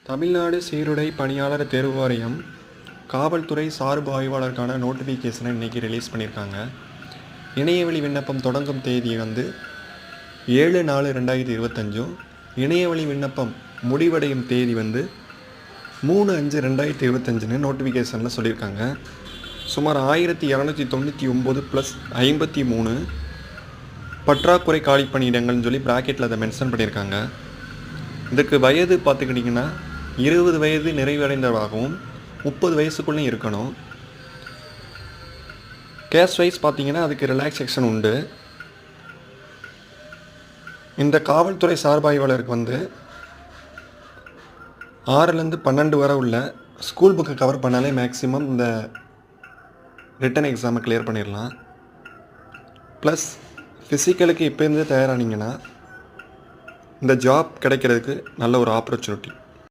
தமிழ்நாடு சீருடை பணியாளர் தேர்வு வாரியம் காவல்துறை சார்பு ஆய்வாளருக்கான நோட்டிஃபிகேஷனை இன்றைக்கி ரிலீஸ் பண்ணியிருக்காங்க. இணையவழி விண்ணப்பம் தொடங்கும் தேதி 7/4/2025. இணையவழி விண்ணப்பம் முடிவடையும் தேதி 3/5/2025 நோட்டிஃபிகேஷனில் சொல்லியிருக்காங்க. சுமார் 1299 + 53 பற்றாக்குறை காலி பணியிடங்கள்னு சொல்லி ப்ராக்கெட்டில் அதை மென்ஷன் பண்ணியிருக்காங்க. இதுக்கு வயது பார்த்துக்கிட்டிங்கன்னா 20 வயது நிறைவடைந்தவராகவும் 30 வயசுக்குள்ளேயும் இருக்கணும். கேஸ்ட் வைஸ் பார்த்தீங்கன்னா அதுக்கு ரிலாக்ஸேஷன் உண்டு. இந்த காவல்துறை சார்பாய்வாளருக்கு 6லேருந்து 12 வரை உள்ள ஸ்கூல் புக்கை கவர் பண்ணாலே மேக்ஸிமம் இந்த ரிட்டன் எக்ஸாமை கிளியர் பண்ணிடலாம். ப்ளஸ் ஃபிசிக்கலுக்கு இப்போருந்து தயாரானீங்கன்னா இந்த ஜாப் கிடைக்கிறதுக்கு நல்ல ஒரு ஆப்பர்ச்சுனிட்டி.